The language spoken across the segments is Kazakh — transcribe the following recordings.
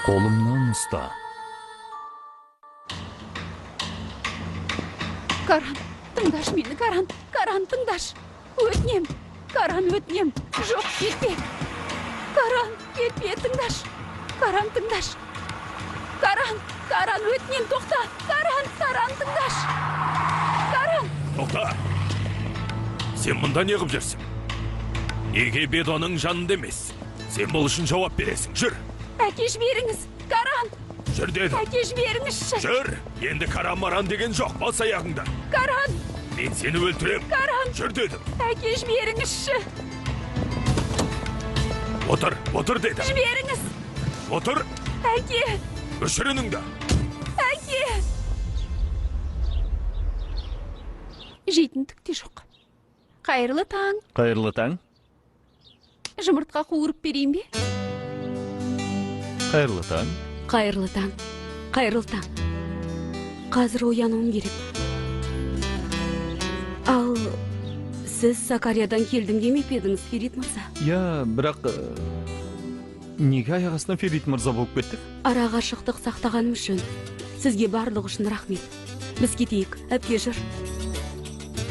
Қолымнан ұста. Каран, тыңдаш мені, Каран. Каран, тыңдаш. Өтінем. Каран, өтінем. Жоқ, кетпе. Каран, кетпе, тыңдаш. Каран, тыңдаш. Каран, өтінем, тоқта. Каран, тыңдаш. Каран. Тоқта. Сен мұнда не қып жүрсің? Неге бедоның жанында емес? Сен бұл үшін жауап бересің. Жүр. Әкеш беріңіз. Каран. Жүр дедім. Әкеш беріңізші. Жүр. Енді каран-маран деген жоқ. Бас аяғыңда. Каран. Мен сені өлтірем. Каран. Жүр дедім. Әкеш беріңізші. Отыр дедім. Жіберіңіз. Отыр. Әке. Өшір үніңді. Әке. Жейтін түк те жоқ. Қайырлы таң. Қайырлы таң. Жұмыртқа қуырып берейін бе? Қайырлы таң. Қайырлы таң. Қайырлы таң. Қазір оянуым керек. Ал сіз Сакариядан келдім демеп едіңіз, Ферит мырза? Я, бірақ неге аяқ астынан Ферит мырза болып кеттік? Араға шықтық сақтағаным үшін. Сізге барлық үшін рахмет. Біз кетейік, әпке жүр.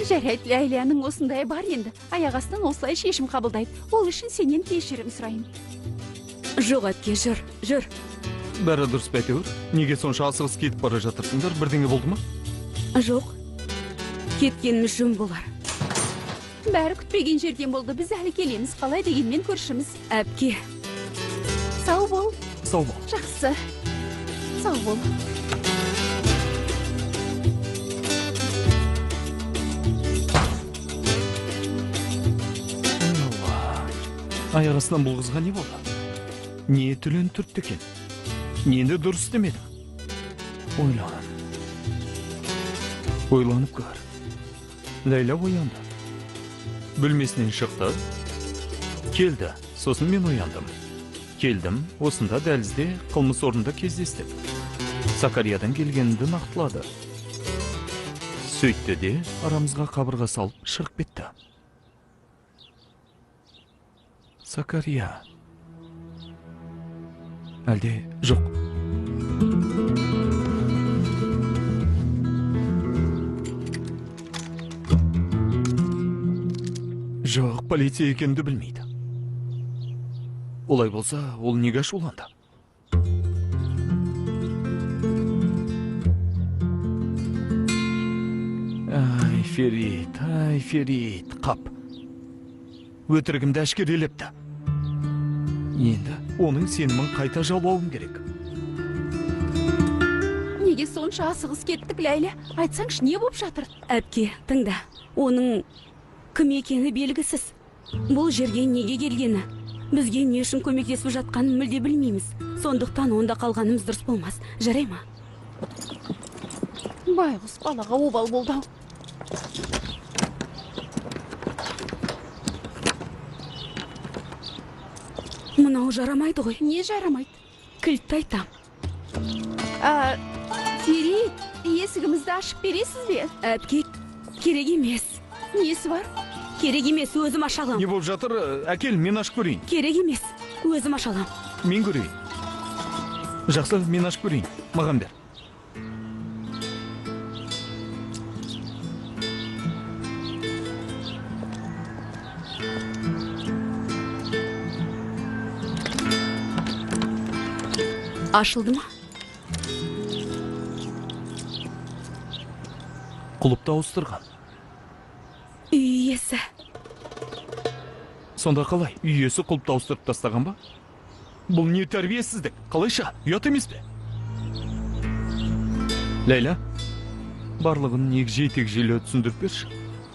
Жарайды, Ләйляның осындай бар енді. Аяқ астынан осылай шешім қабылдайды. Ол үшін сенен кешірім сұрайын. Жоқ, әпке, жүр. Бәрі дұрыс па әйтеуір? Неге сонша асығыс кетіп бара жатырсыңдар? Бірдеңе болды ма? Жоқ. Кеткеніміз жөн болар. Бәрі күтпеген жерден болды. Біз әлі келеміз. Қалай дегенмен көршіміз. Әпке. Сау бол. Сау бол. Жақсы. Сау бол. Аяқ астынан бұл қызға не болды? Не түлен түртті екен? Нені дұрыс істемеді? Ойланып көр. Ләйла оянды. Бөлмесінен шықты. Келді. Сосын мен ояндым. Келдім. Осында дәлізде қылмыс орнында кездестік. Сакариядан келгенді нақтылады. Сөйтті де арамызға қабырға салып шығып кетті. Сакария. Әлде жоқ. Жоқ, полиция екенді білмейді. Олай болса, ол неге ашуланды? Ай, Ферит, қап. Өтірігімді әшкерелепті. Енді оның сенімін қайта жаулауым керек. Неге сонша асығыс кеттік, Ләйля? Айтсаңшы, не болып жатыр? Әпке, тыңда. Оның кім екені белгісіз. Бұл жерге неге келгені? Бізге не үшін көмектесіп жатқанын мүлде білмейміз. Сондықтан онда қалғанымыз дұрыс болмас. Жарай ма? Байғұс балаға обал болды. Мынау жарамайды ғой. Не жарамайды? Кілтті айтам. Ферит, есігімізді ашып бересіз бе? Әпке, керек емес. Несі бар? Керек емес, өзім ашалам. Не болып жатыр? Әкел, мен ашып көрейін. Керек емес, өзім ашалам. Мен көрейін. Жақсы, мен ашып көрейін. Маған бер. Ашылды ма? Құлыпты ауыстырған. Үй иесі. Сонда қалай? Үй иесі құлыпты ауыстырып тастаған ба? Бұл не тәрбиесіздік? Қалайша? Ұят емес пе? Ләйла, барлығын егжей-тегжейлі түсіндіріп берші.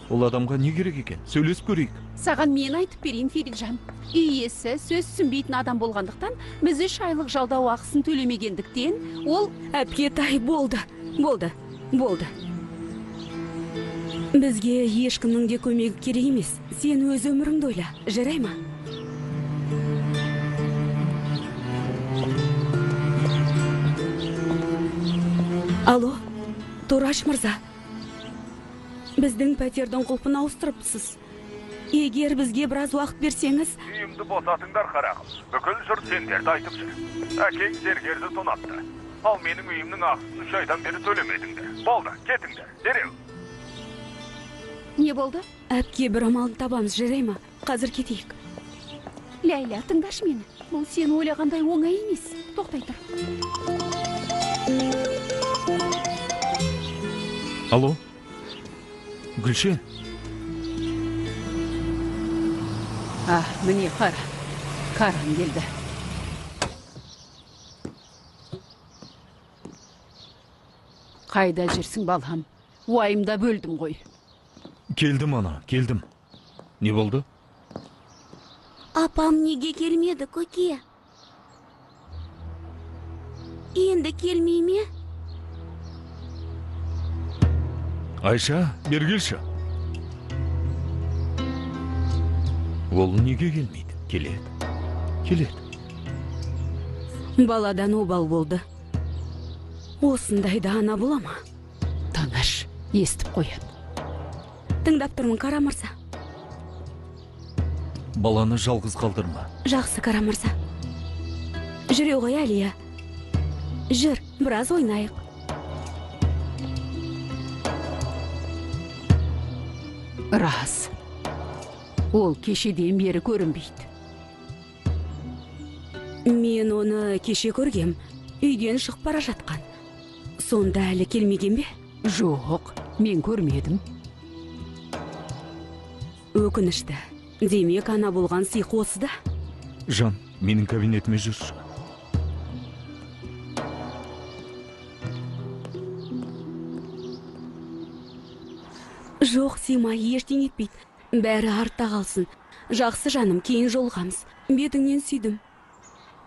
Ол адамға не керек екен? Сөйлесіп көрейік. Саған мен айтып берейін, Феритжан. Үй иесі сөз түсінбейтін адам болғандықтан, біз 3 айлық жалдау ақысын төлемегендіктен, ол... Әпке, тай, болды. Бізге ешкімнің де көмегі керек емес. Сен өз өміріңді ойла. Жарай ма? Алло, Тураш мырза. Біздің пәтердің құлпын ауыстырыпсыз. егер бізге біраз уақыт берсеңіз, Үйімді босатыңдар қарағым. Бүкіл жұрт сендерді айтып жүр. Әкең зергерді тонатты. Ал менің үйімнің ақысын 3 айдан бері төлемедіңдер. Болды, кетіңдер, дереу. не болды? Әпке, бір амалын табамыз, жарай ма? Қазір кетейік. Ләйла, тыңдашы мені. Бұл сен ойлағандай оңай емес. Тоқтай тұр. Алло, Гүлшен? Міне қара. Қарам келді. Қайда жүрсің, балам? Уайымда бөлдім ғой. Келдім, ана, келдім. Не болды? Апам неге келмеді, көке? Енді келмей ме? Айша, бер келші. Ол неге келмейді? Келеді. Баладан обал болды. Осындайда ана бола ма? Танаш, естіп қояды. Тыңдап тұрмын, Қара мырза. Баланы жалғыз қалдырма. Жақсы, Қара мырза. Жүре ғой, Әлия. Жүр, біраз ойнайық. Рас. Ол кешеден бері көрінбейді. Мен оны кеше көргем. Үйден шығып бара жатқан. Сонда әлі келмеген бе? Жоқ, мен көрмедім. Өкінішті. Демек, ана болған сыйқы осы да. Жан, менің кабинетіме жүрші. Жоқ, Симай, ештеңе етпейді. Бәрі артта қалсын. Жақсы жаным, кейін жолығамыз. Бетіңнен сүйдім.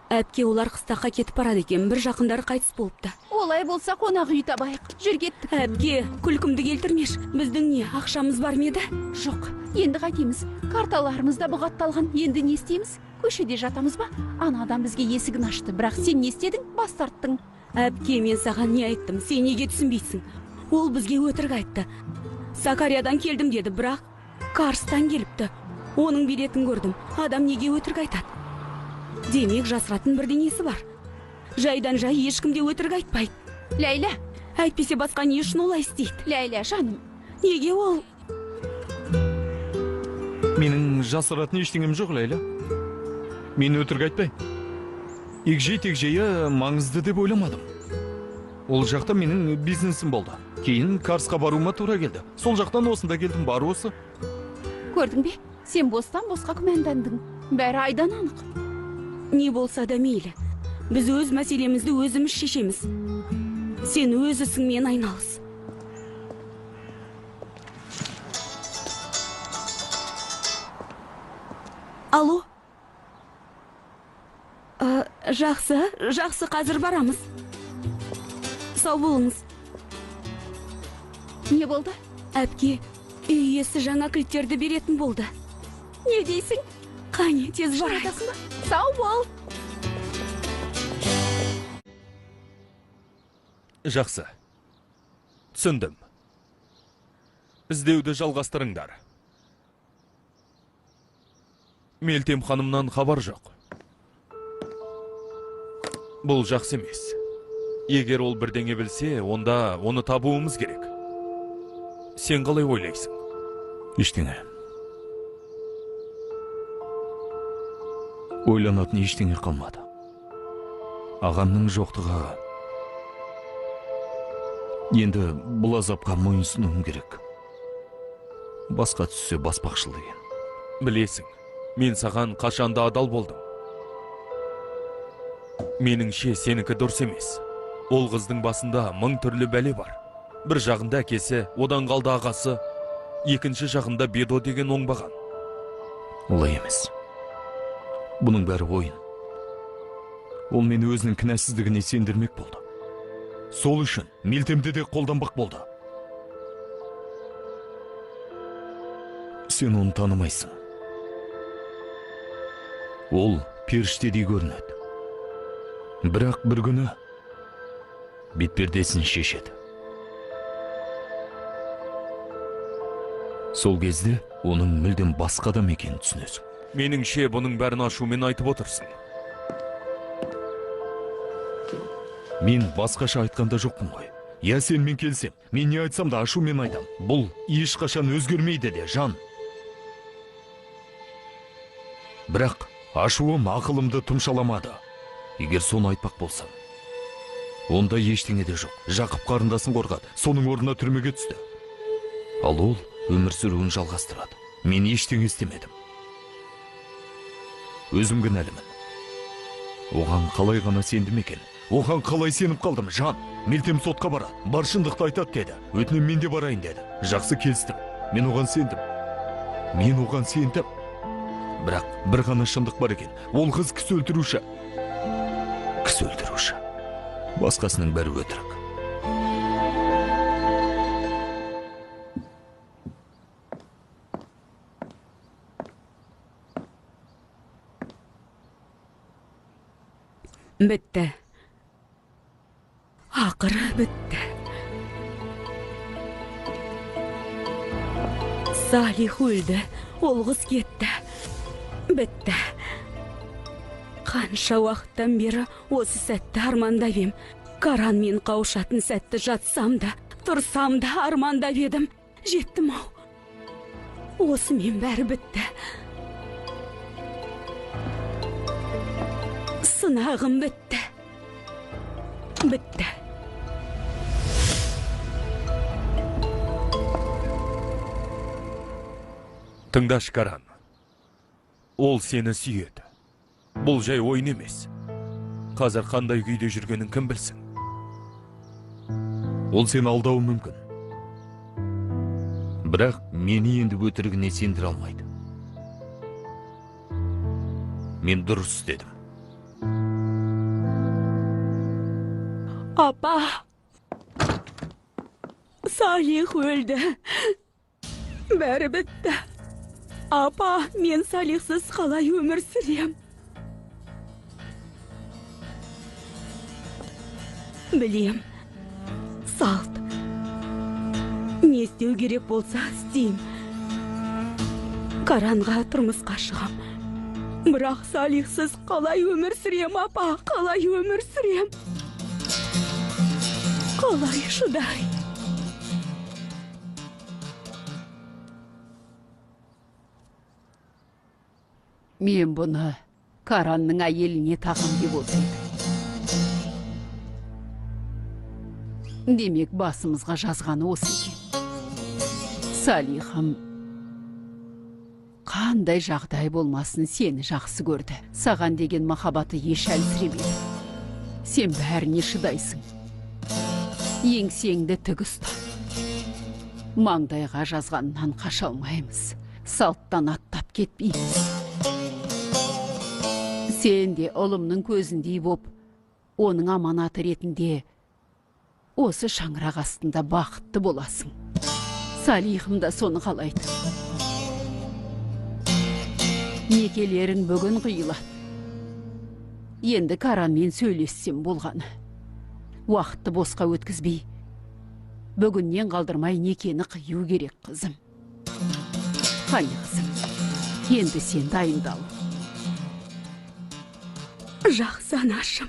Әпке, олар қыстаққа кетіп барады екен, бір жақындары қайтыс болыпты. Олай болса қонақ үй табайық. Жүр кеттік. Әпке, күлкімді келтірмеш. Біздің не, ақшамыз бар ма еді? Жоқ, енді қайтеміз. Карталарымыз да бұғатталған. Енді не істейміз? Көшеде жатамыз ба? Ана адам бізге есігін ашты, бірақ сен не істедің? Бас тарттың. Әпке, мен саған не айттым? Сен неге түсінбейсің? Ол бізге өтірік айтты. Сакариядан келдім деді, бірақ Карстан келіпті. Оның билетін көрдім. Адам неге өтірік айтады? Демек, жасыратын бірдеңесі бар. Жайдан жай ешкімде өтірік айтпайды. Ләйла, әйтпесе басқа не үшін олай істейді? Ләйла, жаным, неге ол? Менің жасыратын ештеңем жоқ, Ләйла. Мен өтірік айтпаймын. Егжей-тегжейі маңызды деп ойламадым. Ол жақта менің бизнесім болды. Кейін Карсқа баруыма тура келді. Сол жақтан осында келдім, бар осы. Көрдің бе? Сен бостан босқа күмәндандың. Бәрі айдан анық. Не болса да мейлі. Біз өз мәселемізді өзіміз шешеміз. Сен өз ісіңмен айналыс. Алло? Жақсы, қазір барамыз. Сау болыңыз. Не болды? Әпке, үй иесі жаңа кілттерді беретін болды. Не дейсің? Қане, тез барайық. Сау бол. Жақсы. Түсіндім. Іздеуді жалғастырыңдар. Мелтем ханымнан хабар жоқ. Бұл жақсы емес. Егер ол бірдеңе білсе, онда оны табуымыз керек. Сен қалай ойлайсың? Ештеңе. Ойланатын ештеңе қалмады. Ағамның жоқтығы. Енді бұл азапқа мойынсынуым керек. Басқа түссе баспақшыл деген. Білесің, мен саған қашанда адал болдым. Меніңше сенікі дұрыс емес. Ол қыздың басында 1000 түрлі бәле бар. Бір жағында әкесі, одан қалды ағасы, екінші жағында Бедо деген оңбаған. Олай емес. Бұның бәрі ойын. Ол мені өзінің кінәсіздігіне сендірмек болды. Сол үшін Мелтемді де қолданбақ болды. Сен оны танымайсың. Ол періштедей көрінеді. Бірақ бір күні бетпердесін шешеді. Сол кезде оның мүлдем басқа адам екенін түсінесің. Меніңше бұның бәрін ашумен айтып отырсың. Мен басқаша айтқанда жоқпын ғой. Я сенімен келсем, мен не айтсам да ашумен айтам. Бұл ешқашан өзгермейді де, жан. Бірақ ашуым ақылымды тұмшаламады. Егер соны айтпақ болсам, онда ештеңе де жоқ. Жақып қарындасын қорғады, соның орнына түрмеге түсті. Ал ол өмір сүруін жалғастырады. Мен ештеңе істемедім. Өзім кінәлімін. Оған қалай ғана сендім екен? Оған қалай сеніп қалдым, жан? Мелтем сотқа барады, бар шындықты айтады деді. Өтінем мен де барайын деді. Жақсы келістім. Мен оған сендім. Бірақ бір ғана шындық бар екен. Ол қыз кісі өлтіруші. Басқасының бәрі өтірік. Бітті. Ақыры бітті. Салих өлді, ол қыз кетті. Бітті. Қанша уақыттан бері осы сәтті армандап ем. Каран мен қауышатын сәтті жатсам да, тұрсам да армандап едім. Жеттім ау. Осымен бәрі бітті. Сынағым бітті. Бітті. Тыңдаш, Каран. Ол сені сүйеді. Бұл жай ойын емес. Қазір қандай күйде жүргенін кім білсін? Ол сені алдауы мүмкін. Бірақ мені енді өтірігіне сендіре алмайды. Мен дұрыс істедім. Апа, Салих өлді. Бәрі бітті. Апа, мен Салихсыз қалай өмір сүрем? Білем, салт. Не істеу керек болса істейм. Каранға тұрмысқа шығам. Бірақ Салихсыз қалай өмір сүрем, апа? Қалай өмір сүрем? Қалай шыдай? Мен бұны Каранның әйеліне тағым деп отырды. Демек басымызға жазғаны осы екен. Салихым қандай жағдай болмасын сені жақсы көрді. Саған деген махаббаты еш әлсіремейді. Сен бәріне шыдайсың. Еңсеңді тік ұста. Маңдайға жазғаннан қаша алмаймыз. Салттан аттап кетпейміз. Сен де ұлымның көзіндей боп, оның аманаты ретінде осы шаңырақ астында бақытты боласың. Салихым да соны қалайды. Некелерің бүгін қиылады. Енді Каранмен сөйлессем болғаны. Уақытты босқа өткізбей, бүгіннен қалдырмай некені қию керек, қызым. Қане, қызым, енді сен дайындал. Жақсы, анашым.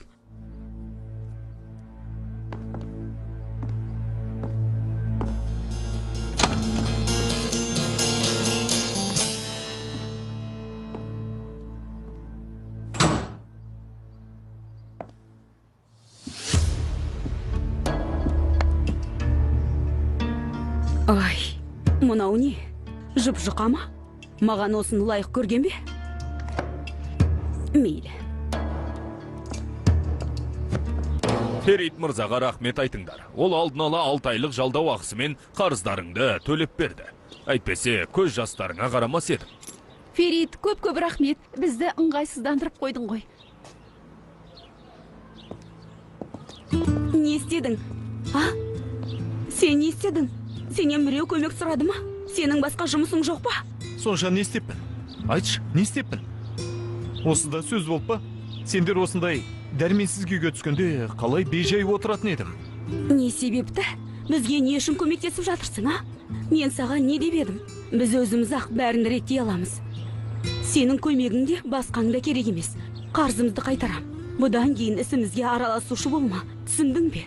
Ай, мынау не? Жұп-жұқа ма? Маған осыны лайық көрген бе? Мейлі. Ферит мырзаға рахмет айтыңдар. Ол алдын ала 6 айлық жалдау ақысымен қарыздарыңды төлеп берді. Әйтпесе көз жастарыңа қарамас едім. Ферит, көп-көп рахмет. Бізді ыңғайсыздандырып қойдың ғой. Не істедің? А? Сен не істедің? Сенен біреу көмек сұрады ма? Сенің басқа жұмысың жоқ па? Сонша не істеппін? Айтшы, не істеппін? Осында сөз болып па? Сендер осындай дәрменсіз күйге түскенде қалай бейжай отыратын едім? Не себепті? Бізге не үшін көмектесіп жатырсың, а? мен саған не деп едім? Біз өзіміз ақ бәрін реттей аламыз. Сенің көмегіңде басқаң да керек емес. Қарзымызды қайтарам. Бұдан кейін ісімізге араласушы болма. Түсіндің бе?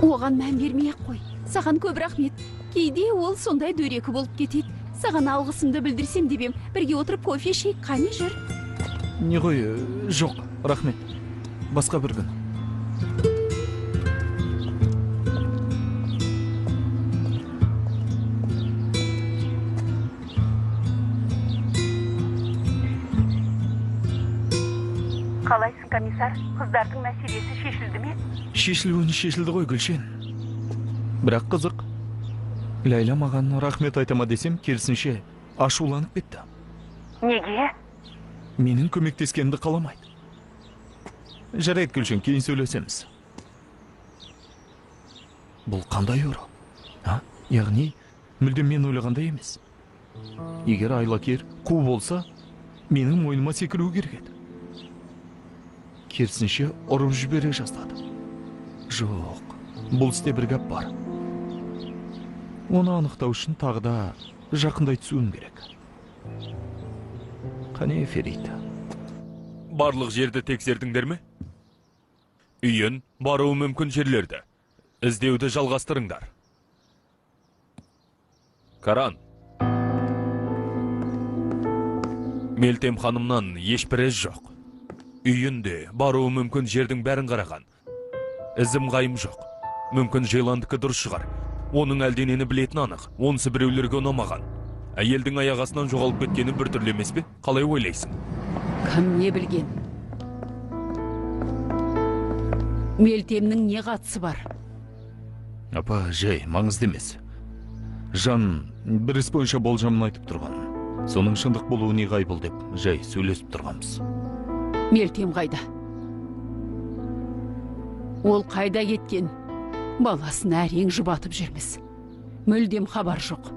Оған мән бермей-ақ қой. Саған көп рахмет. Кейде ол сондай дөрекі болып кетеді. Саған алғысымды білдірсем деп ем. Бірге отырып кофе ішейік, қане жүр. Не ғой, жоқ, рахмет. Басқа бір күн. Қалайсың, комиссар? Қыздардың мәселесі шешілді ме? Шешілді ғой, Гүлшен. Бірақ қызық. Ләйла маған рахмет айтама десем, керісінше ашуланып кетті. Неге? Менің көмектескенімді қаламайды. Жарайды, Гүлшен, кейін сөйлесеміз. Бұл қандай ұры? Яғни, мүлдем мен ойлағандай емес. Егер айлакер қу болса, менің мойныма секіру керек еді. Керісінше ұрып жібере жаздады. Жоқ, бұл істе бір гәп бар. Оны анықтау үшін тағы да жақындай түсуім керек. Қане, Ферит? Барлық жерді тексердіңдер ме? Үйін, баруы мүмкін жерлерді. Іздеуді жалғастырыңдар. Каран. Мелтем ханымнан ешбір із жоқ. Үйінде, баруы мүмкін жердің бәрін қараған. Ізім қайым жоқ. Мүмкін Жейландікі дұрыс шығар. Оның әлденені білетін анық. Онысы біреулерге ұнамаған. Әйелдің аяғасынан жоғалып кеткені бір түрлі емес пе? Қалай ойлайсың? Кім не білген? Мелтемнің не қатысы бар? Апа, жай, маңызды емес. Жан бір іс бойынша болжамын айтып тұрған. Соның шындық болуы не ғайбыл деп, жай сөйлесіп тұрғанбыз. Мелтем қайда? Ол қайда кеткен? Баласын әрең жұбатып жүрміз. Мүлдем хабар жоқ.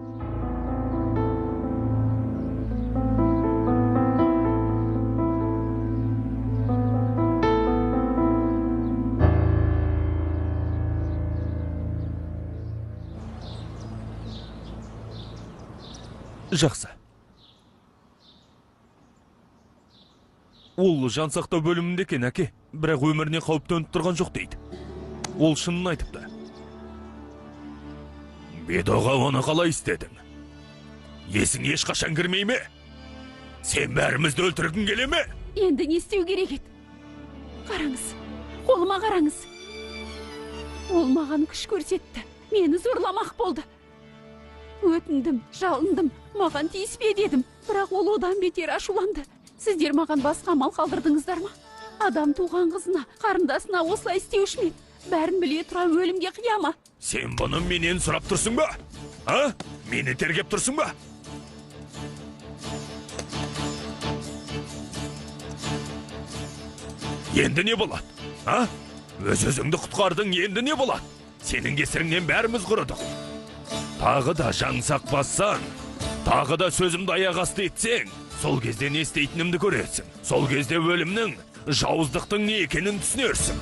Жақсы. Ол жансақтау бөлімінде екен, әке, бірақ өміріне қауіп төніп тұрған жоқ дейді. Ол шынын айтыпты. Бедоға оны қалай істедің? Есің ешқашан кірмей ме? Сен бәрімізді өлтіргің келе ме? Енді не істеу керек еді? Қараңыз, қолыма қараңыз. Ол маған күш көрсетті. Мені зорламақ болды. Өтіндім, жалындым, маған тиіспе дедім. Бірақ ол одан бетер ашуланды. Сіздер маған басқа амал қалдырдыңыздар ма? Адам туған қызына, қарындасына осылай істеуші ме? Бәрін біле тұра өлімге қияма. Сен бұны менен сұрап тұрсың ба? А? Мені тергеп тұрсың ба? Енді не болады? А? Өз-өзіңді құтқардың, енді не болады? Сенің кесіріңнен бәріміз құрыдық. Тағы да жаңсақ бассан, тағы да сөзімді аяқ асты етсең, сол кезде не істейтінімді көрерсің. Сол кезде өлімнің, жауыздықтың не екенін түсінерсің.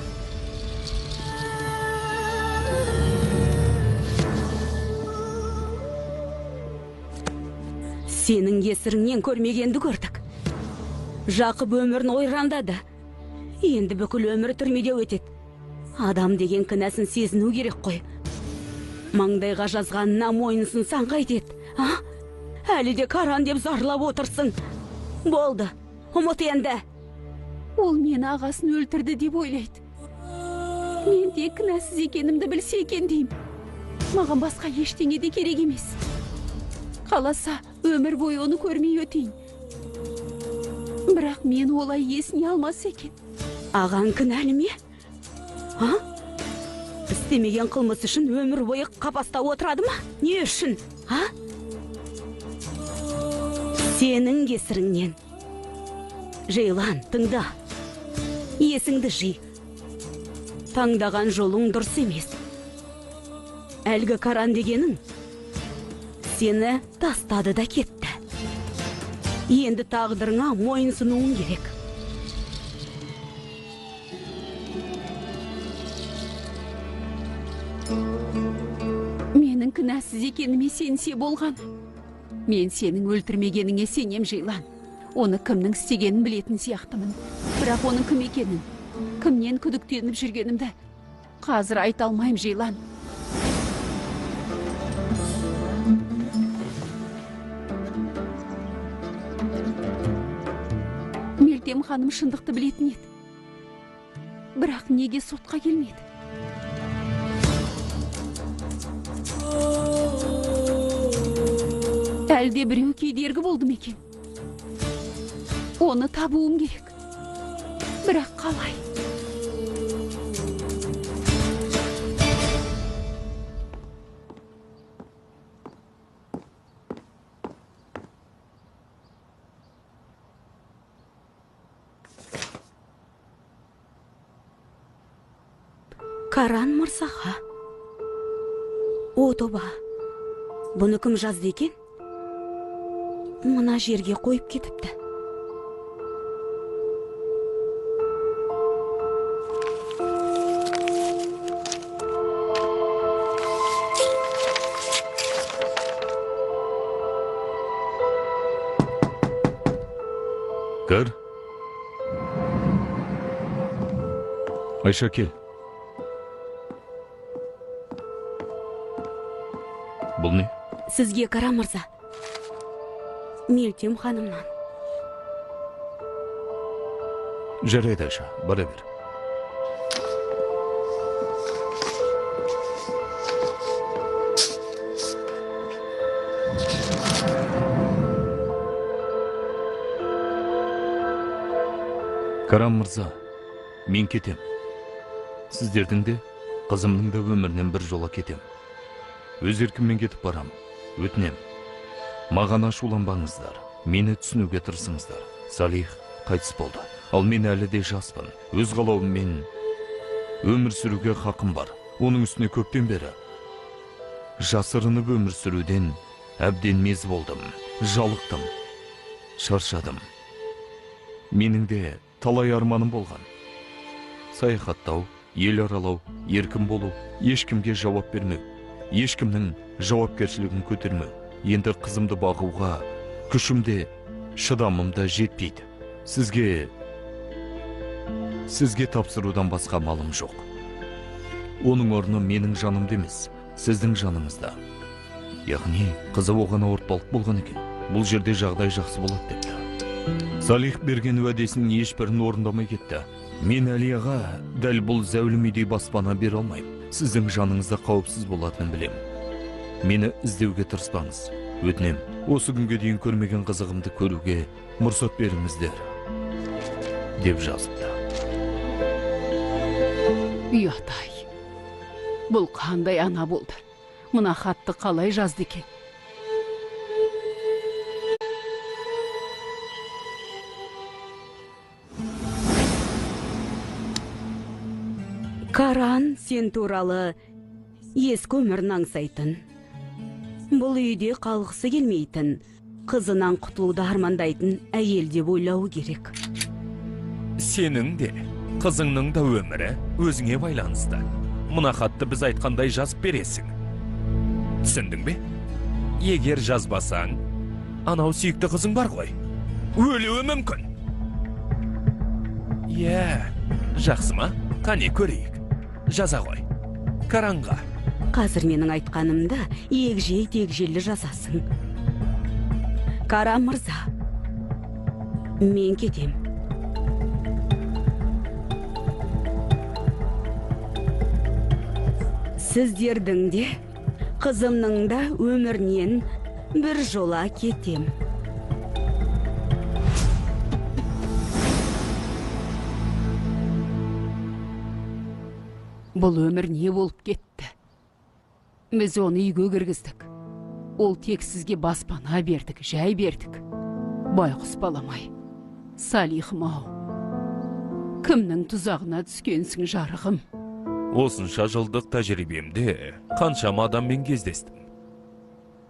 Сенің кесіріңнен көрмегенді көрдік. Жақып өмірін ойрандады. Енді бүкіл өмірі түрмеде өтеді. Адам деген кінәсін сезіну керек қой. Маңдайға жазғанына мойынсын сан қайтеді. Әлі де Каран деп зарлап отырсың. Болды, ұмыт енді. Ол мені ағасын өлтірді деп ойлайды. Мен де кінәсіз екенімді білсе екен деймін. Маған басқа ештеңе де керек емес. Қаласа, өмір бойы оны көрмей өтейін. Бірақ мен олай есіне алмас екен. Ағаң кінәлі ме? Істемеген қылмыс үшін өмір бойы қапаста отырады ма? Не үшін? Сенің кесіріңнен. Жейлан, тыңда. Есіңді жи. Таңдаған жолың дұрыс емес. Әлгі Каран дегенің сені тастады да кетті. Енді тағдырыңа мойынсынуың керек. Менің кінәсіз екеніме сенсе болған. Мен сенің өлтірмегеніңе сенем, Жейлан. Оны кімнің істегенін білетін сияқтымын. Бірақ оның кім екенін, кімнен күдіктеніп жүргенімді қазір айта алмайым, Жейлан. Мелтем ханым шындықты білетін еді. Бірақ неге сотқа келмеді? Әлде біреу кедергі болды ма екен? Оны табуым керек. Бірақ қалай? Каран мырзаға. О, тоба. Бұны кім жазды екен? Мына жерге қойып кетіпті. Кір. Айша, кел. Бұл не? Сізге Кара мырза. Мелтем ханымнан. Жарайды, Айша, бара бер. Карам мырза, мен кетем. Сіздердің де, қызымның да өмірінен бір жола кетем. Өз еркіммен кетіп барам. Өтінем. Маған ашуланбаңыздар. Мені түсінуге тырысыңыздар. Салих қайтыс болды. Ал мен әлі де жаспын. Өз қалауыммен өмір сүруге хақым бар. Оның үстіне көптен бері жасырынып өмір сүруден әбден мез болдым. Жалықтым. Шаршадым. Менің де талай арманым болған. Саяхаттау, ел аралау, еркін болу, ешкімге жауап бермеу, ешкімнің жауапкершілігін көтермеу. Енді қызымды бағуға күшімде, шыдамымда жетпейді. Сізге тапсырудан басқа малым жоқ. Оның орны менің жанымда емес, сіздің жаныңызда. Яғни, қызы оған ауыртпалық болған екен. Бұл жерде жағдай жақсы болады депті. Салих берген уәдесінің ешбірін орындамай кетті. Мен Әлияға дәл бұл зәулім үйдей баспана бере алмаймын. Сіздің жаныңызда қауіпсіз болатынын білем. Мені іздеуге тырыспаңыз. Өтінем, осы күнге дейін көрмеген қызығымды көруге мұрсат беріңіздер, деп жазыпты. Ұятай. Бұл қандай ана болды? Мына хатты қалай жазды екен? Каран сен туралы ескі өмірін аңсайтын. Бұл үйде қалғысы келмейтін, қызынан құтылуды армандайтын әйел деп ойлауы керек. Сенің де, қызыңның да өмірі өзіңе байланысты. Мына хатты біз айтқандай жазып бересің. Түсіндің бе? Егер жазбасаң, анау сүйікті қызың бар ғой. Өлуі мүмкін. Жақсы ма? Қане көрейік. Жаза ғой. Каранға. Қазір менің айтқанымды егжей-тегжейлі жазасың. Кара мырза, мен кетем. Сіздердің де, қызымның да өмірінен бір жола кетем. Бұл өмір не болып кетті? Біз оны үйге кіргіздік. Ол тек сізге баспана бердік, жай бердік. Байқұс баламай. Салихым-ау. Кімнің тұзағына түскенсің, жарығым? Осынша жылдық тәжірибемде қаншама адаммен кездестім.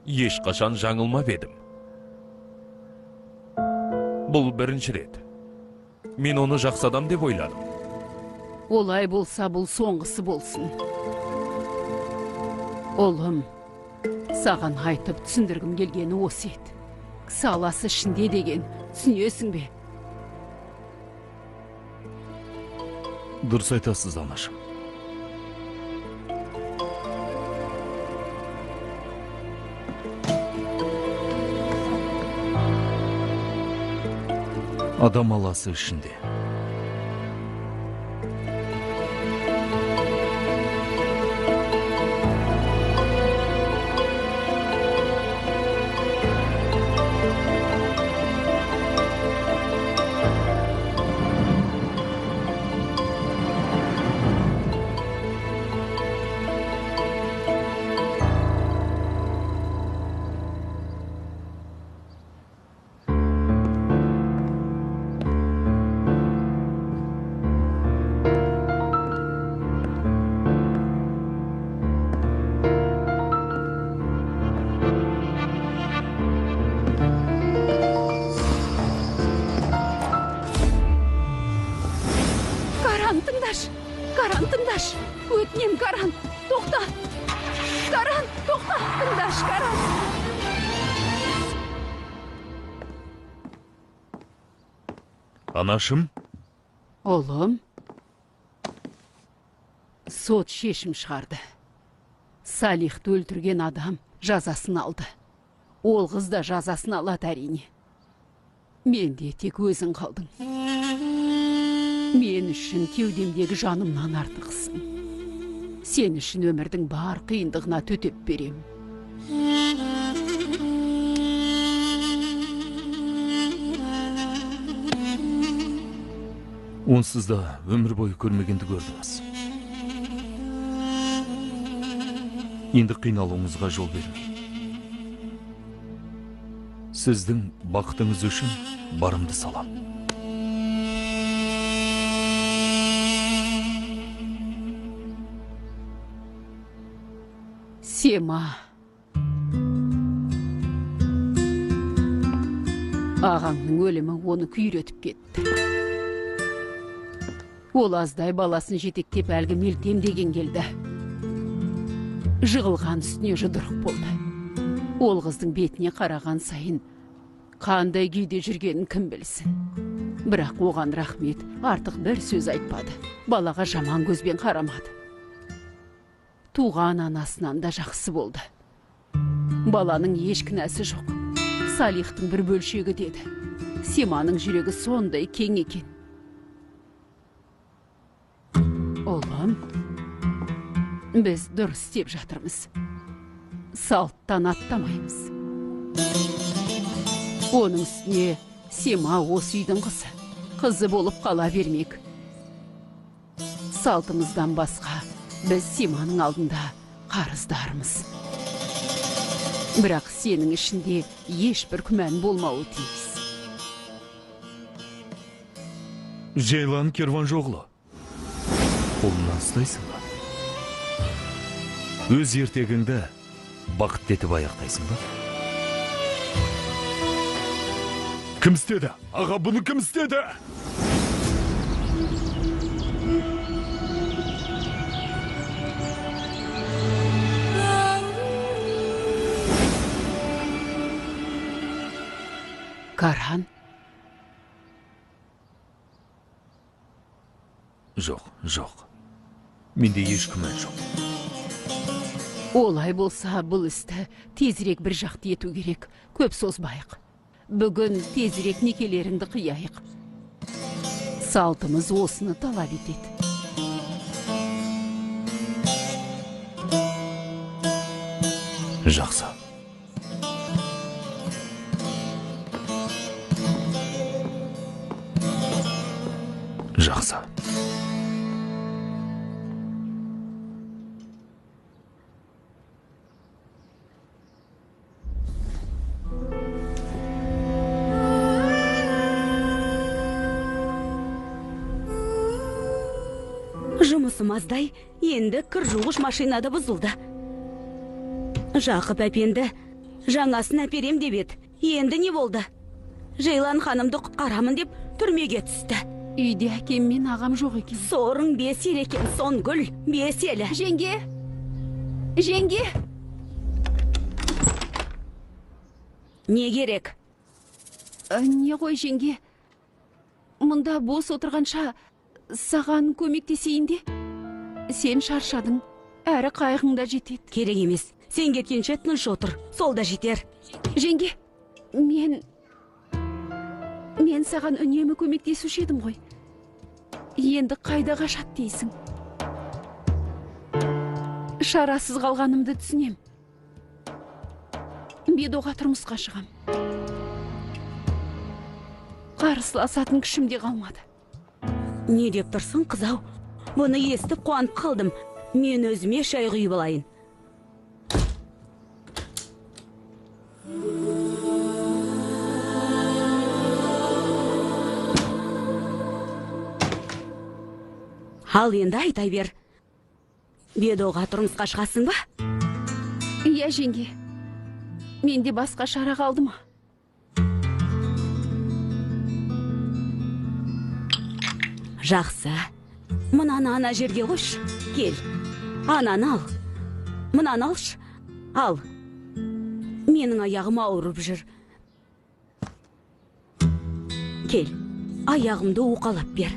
Ешқашан жаңылмап едім. Бұл бірінші рет. Мен оны жақсы адам деп ойладым. Олай болса бұл соңғысы болсын. Олым, саған айтып түсіндіргім келгені осы еді. Кісі аласы ішінде деген түсінесің бе? Дұрыс айтасыз, анашым. Адам аласы ішінде. Каран, тыңдаш. Өтінем, Каран, тоқта. Каран, тоқта, тыңдаш, Каран. Анашым? Олым, сот шешім шығарды. Салихты өлтірген адам жазасын алды. Ол қыз да жазасын алады әрине. Мен де тек өзің қалдың. Мен үшін кеудемдегі жанымнан артықсың. Сен үшін өмірдің бар қиындығына төтеп берем. Онсыз да өмір бойы көрмегенді көрдіңіз. Енді қиналуыңызға жол бермей. Сіздің бақытыңыз үшін барымды салам. Сема. Ағаңның өлімі оны күйретіп кетті. Ол аздай баласын жетектеп әлгі Мелтем деген келді. Жығылған үстіне жұдырық болды. Ол қыздың бетіне қараған сайын қандай күйде жүргенін кім білсін. Бірақ оған рахмет, артық бір сөз айтпады. Балаға жаман көзбен қарамады. Туған анасынан да жақсы болды. Баланың еш кінәсі жоқ. Салихтың бір бөлшегі деді. Семаның жүрегі сондай кең екен. Олым, біз дұрыс істеп жатырмыз. Салттан аттамаймыз. Оның үстіне Сема осы үйдің қызы. Қызы болып қала бермек. Салтымыздан басқа біз Семаның алдында қарыздармыз. Бірақ сенің ішінде ешбір күмән болмауы тиіс. Жейлан Керванжоғлы, қолынан ұстайсың ба? Өз ертегіңді бақыт етіп аяқтайсың ба? Кім істеді? Аға, бұны кім істеді? Каран? Жоқ. Менде еш күмән жоқ. Олай болса, бұл істі тезірек бір жақты ету керек. Көп созбайық. Бүгін тезірек некелеріңді қияйық. Салтымыз осыны талап етеді. Жақсы. Жақсы. Жұмысым аздай, енді кір жуғыш машинада бұзылды. Жақып әпенді жаңасын әперем деп еді. Енді не болды? Жейлан ханымды құтқарамын деп түрмеге түсті. Үйде әкем мен ағам жоқ екен. Сорың бес ел екен, Сонгүл, бес елі. Жеңге, Жеңге, Не керек? не ғой жеңге? Мұнда бос отырғанша саған көмектесейін де. Сен шаршадың, әрі қайғың да жетеді. Керек емес. Сен кеткенше тыныш отыр. Сол да жетер. Жеңге, мен саған үнемі көмектесуші едім ғой. Енді қайда қашат дейсің? Шарасыз қалғанымды түсінем. Бедоға тұрмысқа шығам. Қарсыласатын күшімде қалмады. Не деп тұрсың, қызау? Бұны естіп қуанып қалдым. Мен өзіме шай құйып алайын. Ал енді айтай бер. Бедоға тұрмысқа шығасың ба? Иә, жеңге. Менде басқа шара қалды ма? Жақсы. Мынаны ана жерге қойш. Кел. Ананы ал. Мынаны алш. Ал. Менің аяғым ауырып жүр. Кел. Аяғымды уқалап бер.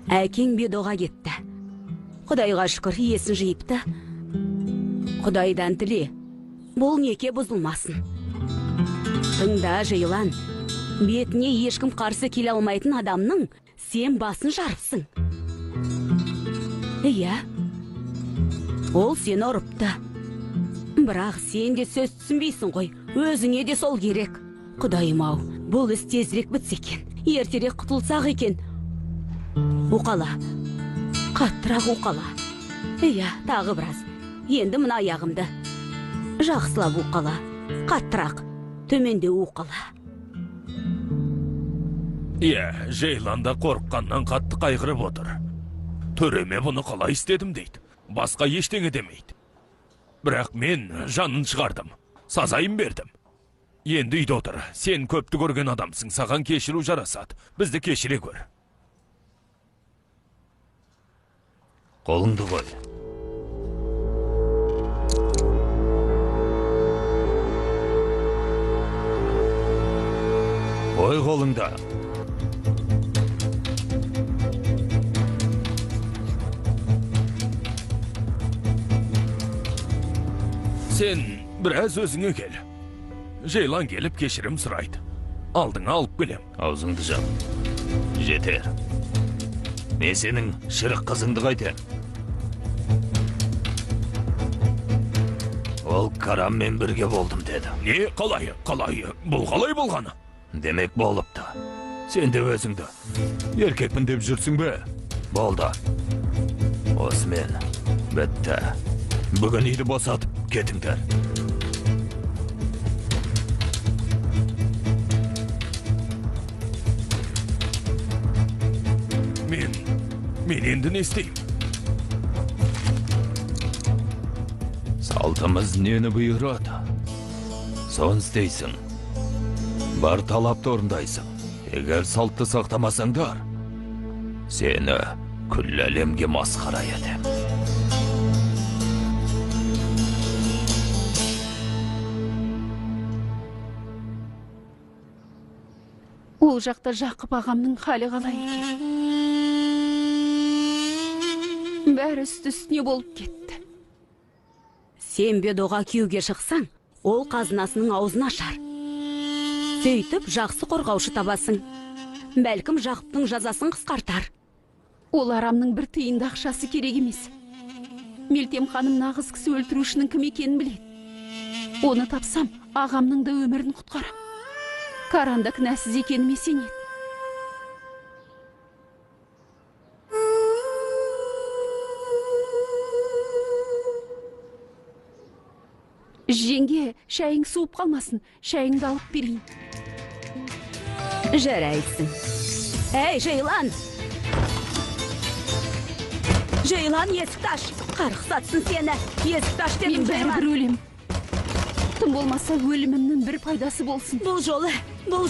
Әкең Бедоға кетті. Құдайға шүкір, есін жиыпты. Құдайдан тіле. Бұл неке бұзылмасын. Тыңда, Жейлан. Бетіне ешкім қарсы келе алмайтын адамның сен басын жарыпсың. Иә. Ол сені ұрыпты. Бірақ сен де сөз түсінбейсің ғой. Өзіңе де сол керек. Құдайым-ау, бұл іс тезірек бітсе екен. Ертерек құтылсақ екен. Уқала. Қаттырақ уқала. Иә, тағы біраз. Енді мына аяғымды. Жақсылап уқала. Қаттырақ. Төменде уқала. Иә, Жейланда қорыққаннан қатты қайғырып отыр. Төреме бұны қалай істедім дейді. Басқа ештеңе демейді. Бірақ мен жанын шығардым. Сазайын бердім. Енді үйде отыр. Сен көпті көрген адамсың. Саған кешіру жарасады. Бізді кешіре көр. Қолыңды қой. Қой қолыңда. Сен біраз өзіңе кел. Жейлан келіп кешірім сұрайды. Алдыңа алып келем. Аузыңды жап. Жетер. Мен сенің шырық қызыңды қайтем. Ол Караммен бірге болдым деді. Не, қалай? Бұл қалай болғаны? Демек болыпты. Сен де өзіңді Еркекпін деп жүрсің бе? болды. Осымен бітті. Бүгін үйді босатып кетіңдер. Мен енді не істеймін? Салтымыз нені бұйырады? Сон істейсің. Бар талапты орындайсың. Егер салтты сақтамасаңдар, сені күллі әлемге масқара етем. Ол жақта Жақып ағамның халі қалай екен? Бәрі үсті-үстіне болып кетті. Сен Бедоға күйеуге шықсаң, ол қазынасының аузын ашар. Сөйтіп, жақсы қорғаушы табасың. Бәлкім Жақыптың жазасын қысқартар. Ол арамның бір тиынды ақшасы керек емес. Мелтем ханым нағыз кісі өлтірушінің кім екенін біледі. Оны тапсам, ағамның да өмірін құтқарам. Каранда кінәсіз екеніме сенеді. Жеңге, шайың суып қалмасын. Шайыңды алып берейін. Жарайсың. Әй, Жейлан! Жейлан, есікті аш. Қарқысатсың сені. Есікті аш Мен дедім, Жейлан. бәрібір өлем. Тым болмаса өлімімнің бір пайдасы болсын. Бұл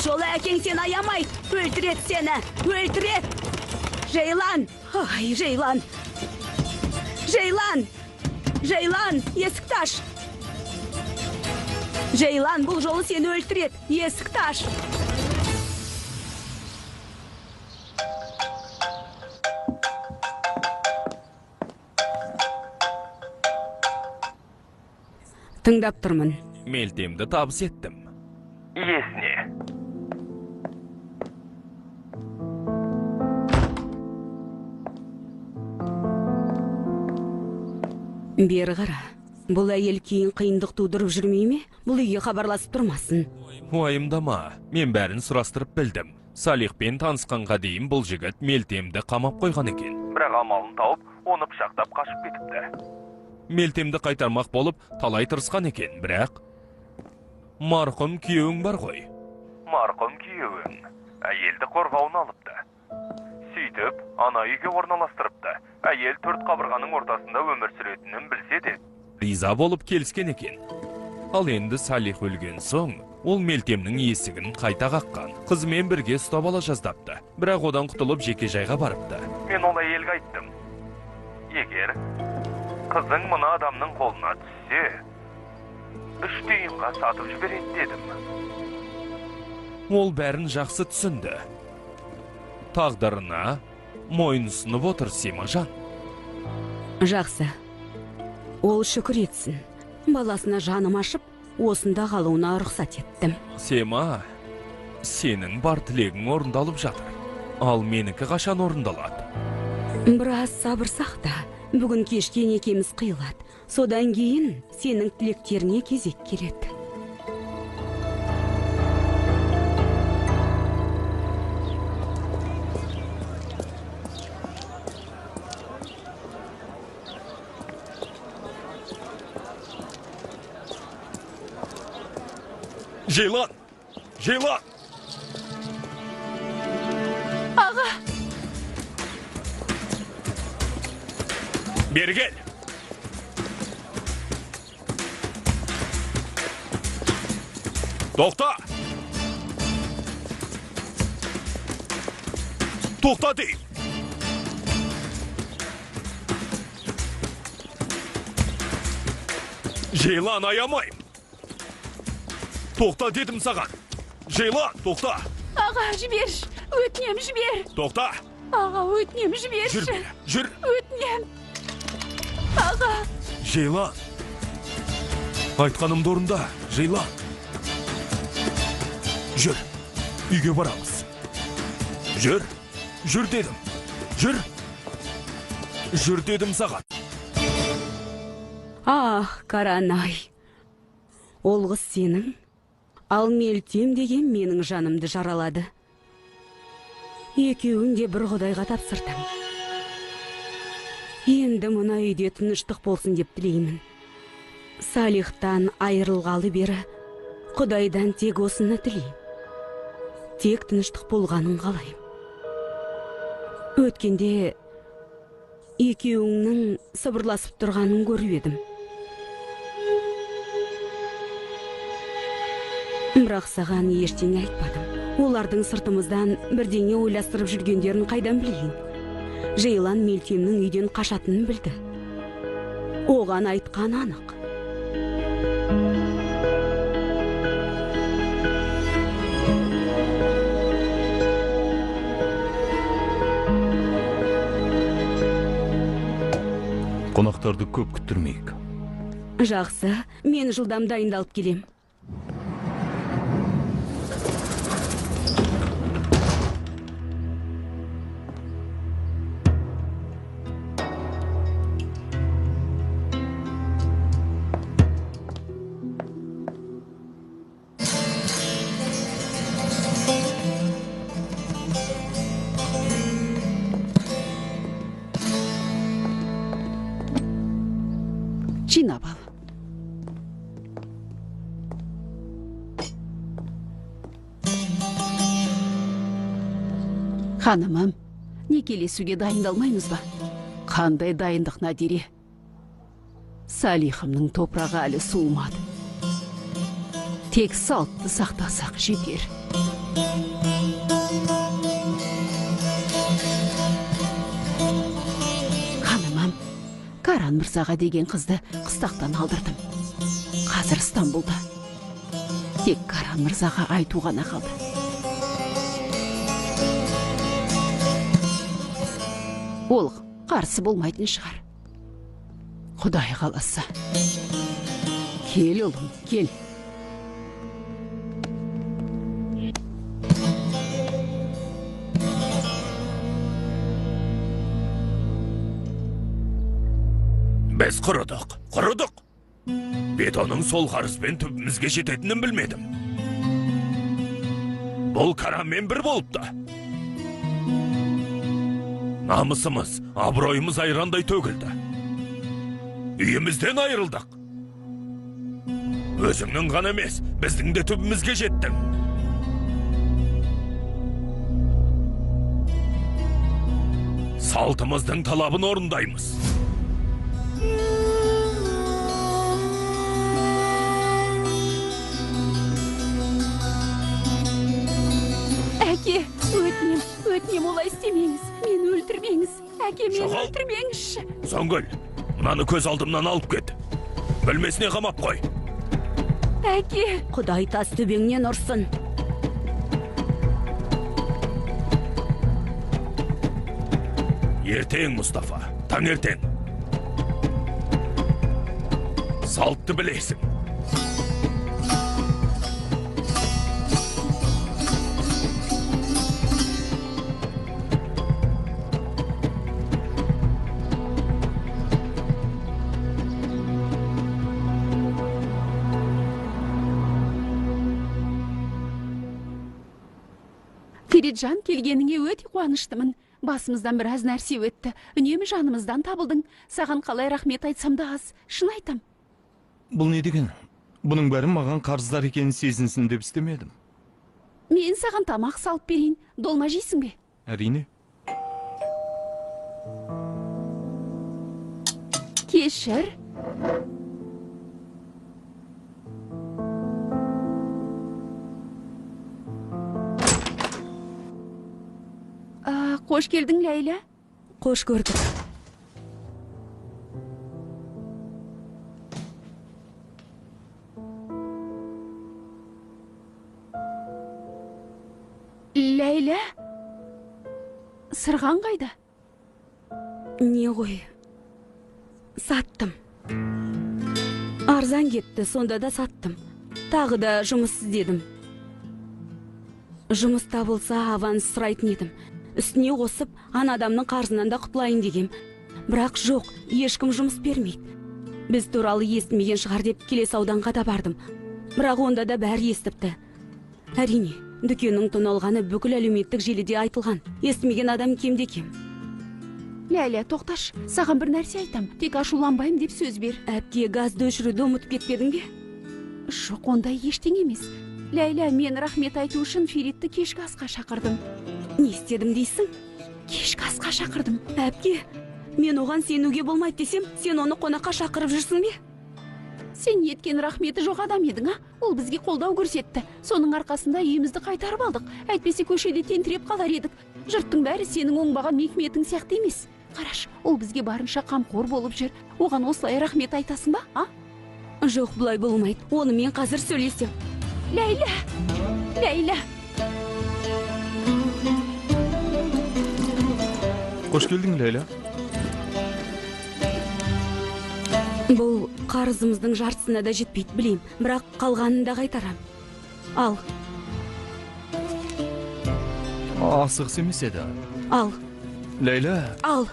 жолы әкең сені аямай. Өлтірет сені. Өлтірет. Жейлан! Ай, Жейлан! Жейлан! Жейлан, есікті аш! Жейлан, бұл жолы сені өлтіреді. Есікті аш! Тыңдап тұрмын. Мелтемді табыс еттім. Иесіне. Бері қара. Бұл әйел кейін қиындық тудырып жүрмей ме? Бұл үйге хабарласып тұрмасын. Уайымдама, мен бәрін сұрастырып білдім. Салихпен танысқанға дейін бұл жігіт Мелтемді қамап қойған екен. Бірақ амалын тауып, оны пышақтап қашып кетіпті. Мелтемді қайтармақ болып, талай тырысқан екен, бірақ марқұм күйеуің бар ғой. Марқұм күйеуің әйелді қорғауын алыпты. Сөйтіп, ана үйге орналастырыпты. Әйел төрт қабырғаның ортасында өмір сүретінін білсе де, риза болып келіскен екен. Ал енді Салих өлген соң, ол Мелтемнің есігін қайта қаққан. Қызымен бірге ұстап ала жаздапты. Бірақ одан құтылып жеке жайға барыпты. Мен ол әйелге айттым. Егер қызың мына адамның қолына түссе, 3 тиынға сатып жібереді дедім. Ол бәрін жақсы түсінді. Тағдырына мойынсынып отыр Семажан. Жақсы. Ол шүкір етсін. Баласына жаным ашып, осында қалуына рұқсат еттім. Сема, сенің бар тілегің орындалып жатыр. Ал менікі қашан орындалады? Біраз сабыр сақта. Бүгін кешке некеміз қиылады. Содан кейін сенің тілектеріне кезек келеді. Жейлан! Жейлан! Аға! Бері кел! Тоқта! Тоқта дейм! Жейлан, аямайым! Тоқта дедім саған! Жейлан, тоқта! Аға, жібер! Өтінем, жібер! Тоқта! Аға, өтінем, жіберші! Жүр, жүр! Өтінем! Аға! Жейлан! Айтқанымды орында, Жейлан! Жүр, үйге барамыз. Жүр, жүр дедім. Жүр! Жүр дедім саған. Ах, Қаранай! Ол қыз сенің, ал Мелтем деген менің жанымды жаралады. Екеуің де бір Құдайға тапсырдым. Енді мына үйде тыныштық болсын деп тілеймін. Салихтан айырылғалы бері Құдайдан тек осыны тілеймін. Тек тыныштық болғанын қалайым. Өткенде екеуіңнің сыбырласып тұрғанын көріп едім. Бірақ саған ештеңе айтпадым. Олардың сыртымыздан бірдеңе ойластырып жүргендерін қайдан білейін? Жейлан Мелтемнің үйден қашатынын білді. Оған айтқан анық. Қонақтарды көп күттірмейік. Жақсы, мен жылдам дайындалып келем. Жинап ал. Ханымым, некелесуге дайындалмаймыз ба? Қандай дайындық, Надире? Салихымның топырағы әлі суымады. Тек салтты сақтасақ жетер. Каран Мырзаға деген қызды қыстақтан алдырдым. Қазір Стамбулда. Тек Каран Мырзаға айту ғана қалды. Ол қарсы болмайтын шығар. Құдай қаласа. Кел, ұлым, кел. Біз құрыдық. Бетоның сол қарызбен түбімізге жететінін білмедім. Бұл Каранмен бір болыпты. Намысымыз, абыройымыз айрандай төгілді. Үйімізден айырылдық. Өзіңнің ғана емес, біздің де түбімізге жеттің. Салтымыздың талабын орындаймыз. Әке, өтінем олай істемеңіз. Мені өлтірмеңіз. Әке, мені Шағал. өлтірмеңізші. Соңгүл, мынаны көз алдымнан алып кет. Білмесіне қамап қой. Әке, Құдай тас төбеңнен ұрсын. Ертең, Мұстафа, таңертең. Салтты білесің. Фериджан, келгеніңе өте қуаныштымын. Басымыздан біраз нәрсе өтті. Үнемі жанымыздан табылдың. Саған қалай рахмет айтсам да аз. Шын айтам. Бұл не деген? Бұның бәрі маған қарыздар екенін сезінсін деп істемедім. Мен саған тамақ салып берейін. Долма жейсің бе? Әрине. Кешір. Қош келдің, Ләйла. Қош көрдік. Ләйла? Сырған қайда? Не ғой? Саттым. Арзан кетті, сонда да саттым. Тағы да жұмыс іздедім. Жұмыс табылса аванс сұрайтын едім. Үстіне қосып, ана адамның қарзынан да құтылайын дегем. Бірақ жоқ, ешкім жұмыс бермейді. Біз туралы естімеген шығар деп келес ауданға да бардым. Бірақ онда да бәрі естіпті. Әрине, дүкеннің тоналғаны бүкіл әлеуметтік желіде айтылған. Естімеген адам кемде-кем. Ләйла, тоқташ, саған бір нәрсе айтам. Тек ашуланбайым деп сөз бер. Әпке, газды өшіруді ұмытып кетпедің бе? Жоқ, ондай ештеңе емес. Ләйла, мен рахмет айту үшін Феридті кешкі асқа шақырдым. Не істедім дейсің? Кешкі асқа шақырдым. Әпке, мен оған сенуге болмайды десем, сен оны қонаққа шақырып жүрсің бе? Сен еткен рахметі жоқ адам едің, Ол бізге қолдау көрсетті. Соның арқасында үйімізді қайтарып алдық. Әйтпесе көшеде тентіреп қалар едік. Жұрттың бәрі сенің оңбаған мекметің сияқты емес. Қараш, ол бізге барынша қамқор болып жүр. Оған осылай рахмет айтасың ба, Жоқ, бұлай болмайды. Оны мен қазір сөйлесем. Ләйла! Ләйла! Қош келдің, Ләйла. Бұл қарызымыздың жартысына да жетпейді, білейм. Бірақ қалғанын да қайтарам. Ал. Асығыс емес еді. Ал. Ләйла. Ал.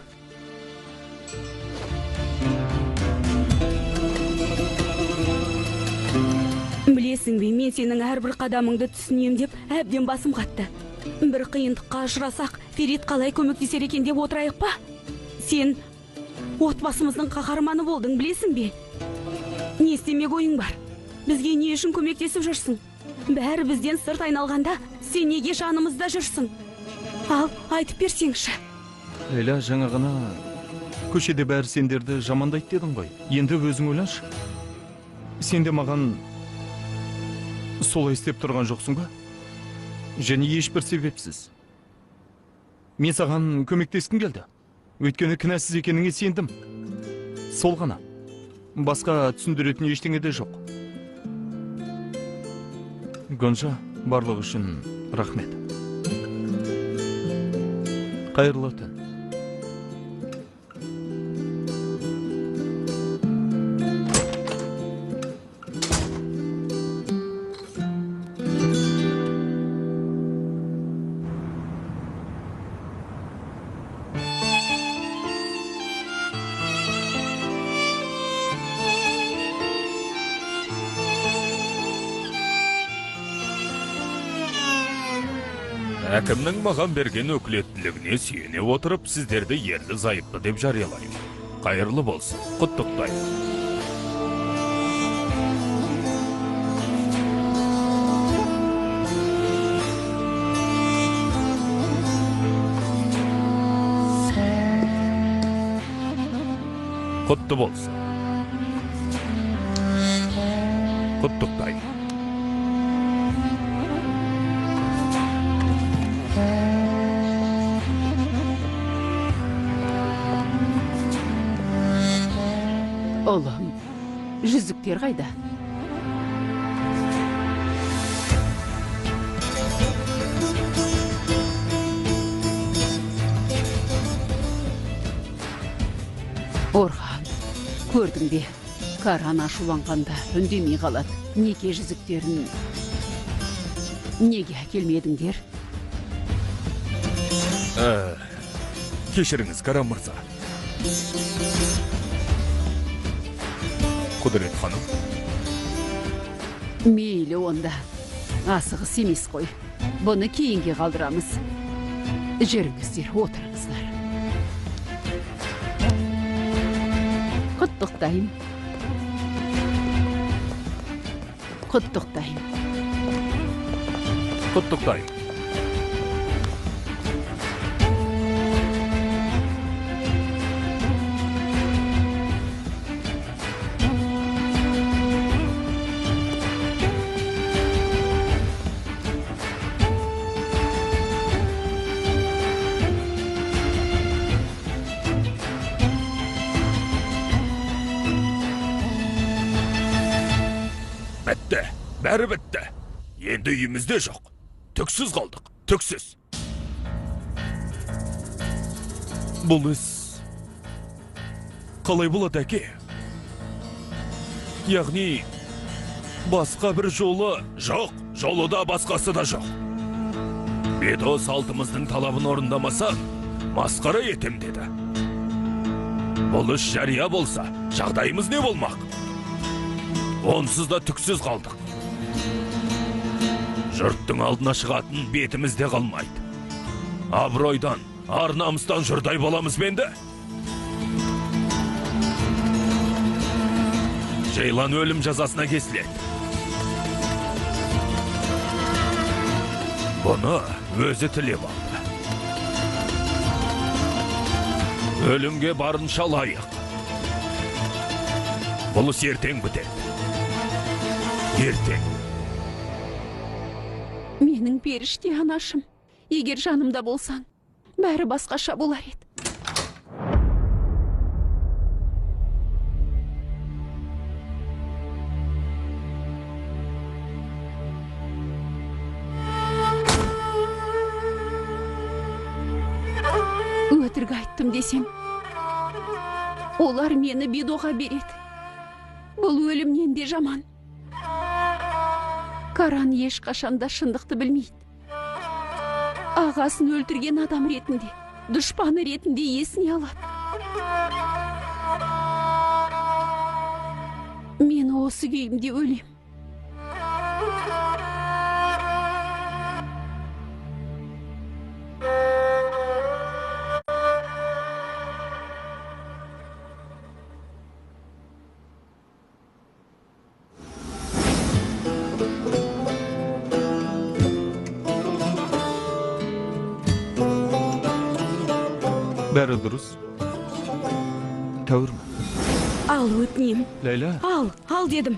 Білесің бе, мен сенің әрбір қадамыңды түсінем деп әбден басым қатты. Бір қиындыққа ұшырасақ, Ферид қалай көмектесер екен деп отырайық па? Сен отбасымыздың қаһарманы болдың, білесің бе? Не істемек ойың бар? Бізге не үшін көмектесіп жүрсің? Бәрі бізден сырт айналғанда, сен неге жанымызда жүрсің? Ал, айтып берсеңші. Ләйла, жаңа ғана көшеде бәрі сендерді жамандайды дедің ғой. Енді өзің ойлашы. Сен де маған солай істеп тұрған жоқсың ба? Және ешбір себепсіз. Мен саған көмектескім келді. Өйткені кінәсіз екеніңе сендім. сол ғана. Басқа түсіндіретін ештеңе де жоқ. Гонжа, барлығы үшін рахмет. Қайырлы түн. Әкімнің маған берген өкілеттілігіне сүйене отырып, сіздерді ерлі зайыпты деп жариялаймын. Қайырлы болсын, құттықтаймын. Құтты болсын. Құттықтаймын. Олым, жүзіктер қайда? Орхан, көрдің бе? Каран ашуланғанда үндемей қалады. Неге жүзіктерін неге әкелмедіңдер? Кешіріңіз, Каран мырза. Құдірет ханым. Мейлі онда. Асығыс емес қой. Бұны кейінге қалдырамыз. Жүріңіздер, отырыңыздар. Құттықтайым. Құттықтайым. Құттықтаймын. Бітті, бәрі бітті. Енді үйімізде жоқ. Түксіз қалдық, түксіз. Бұл іс қалай болады, әке? Яғни басқа бір жолы жоқ, жолы да басқасы да жоқ. Бедо салтымыздың талабын орындамасан, масқара етем деді. Бұл іс жария болса, жағдайымыз не болмақ? Онсыз да түксіз қалдық. Жұрттың алдына шығатын бетімізде қалмайды. Абыройдан, ар-намыстан жұрдай боламыз бенді. Жейлан өлім жазасына кесіледі. Бұны өзі тілеп алды. Өлімге барынша лайық. Бұл іс ертең бітеді. Ертең. Менің періште анашым. Егер жанымда болсаң, бәрі басқаша болар еді. Өтірік айттым десем, олар мені Бедоға береді. Бұл өлімнен де жаман. Каран ешқашанда шындықты білмейді. Ағасын өлтірген адам ретінде, дұшпаны ретінде есіне алады. Мен осы күйімде өлем. Бәрі дұрыс. Тәуірмін. Ал өтінем. Ләйла. Ал дедім.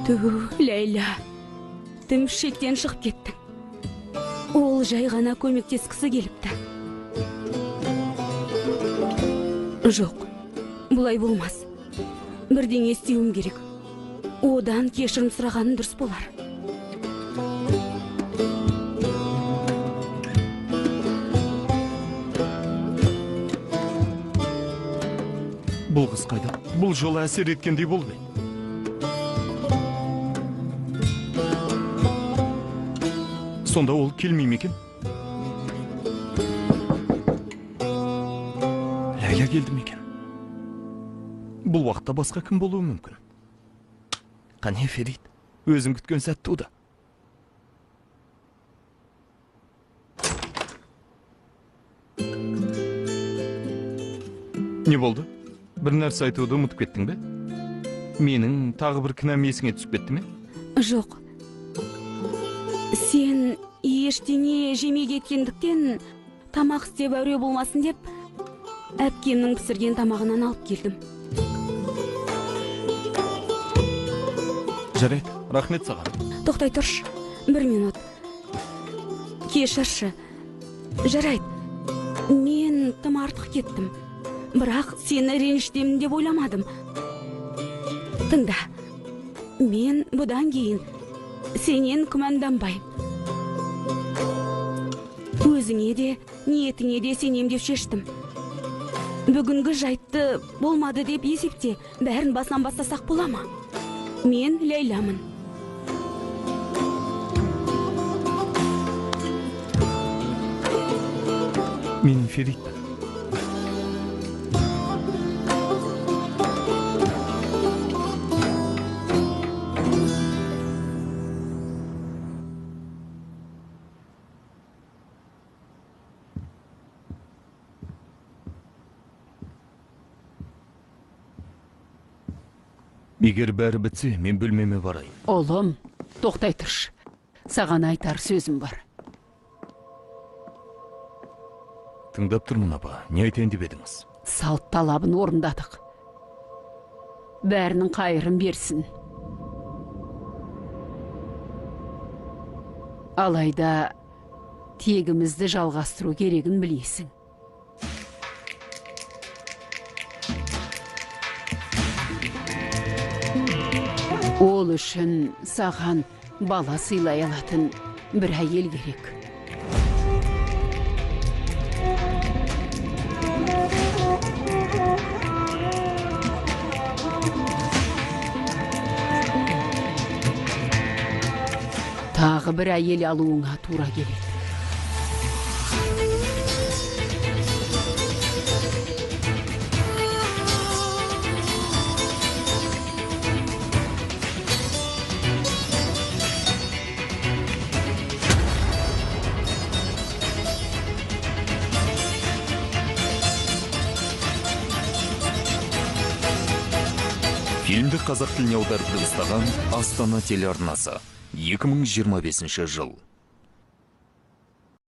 Ту, Ләйла. тым шектен шығып кеттің. Ол жай ғана көмектескісі келіпті. Жоқ, бұлай болмас. Бірдеңе істеуім керек. Одан кешірім сұрағаным дұрыс болар. Бұл қыз қайда? Бұл жолы әсер еткендей болды. Сонда ол келмей ме екен? Ләйла келді ме екен? Бұл уақытта басқа кім болуы мүмкін? Қане Ферид, өзің күткен сәт туды. Не болды? Бір нәрсе айтуды ұмытып кеттің бе? Менің тағы бір кінәм есіңе түсіп кетті ме? Жоқ. Сен ештеңе жемей кеткендіктен тамақ істеп әуре болмасын деп, әпкемнің пісірген тамағынан алып келдім. Жарайды, рахмет саған. Тоқтай тұршы, 1 минут. Кешірші. Жарайды, мен тым артық кеттім. Бірақ сені ренжітемін деп ойламадым. Тыңда, мен бұдан кейін сенен күмәнданбаймын. Өзіңе де, ниетіңе де сенем деп шештім. Бүгінгі жайтты болмады деп есепте, бәрін басынан бастасақ бола ма? Мен Ләйламын. Мен Ферид. Егер бәрі бітсе, мен бөлмеме барайын. Олым, тоқтай тұршы. Саған айтар сөзім бар. Тыңдап тұрмын апа, не айтайын деп едіңіз? Салт талабын орындадық. Бәрінің қайырын берсін. Алайда тегімізді жалғастыру керегін білесің. Ол үшін саған бала сыйлай алатын бір әйел керек. Тағы бір әйел алуыңа тура келеді. Фильмді қазақ тіліне аударып дыбыстаған Астана телеарнасы. 2025 жыл.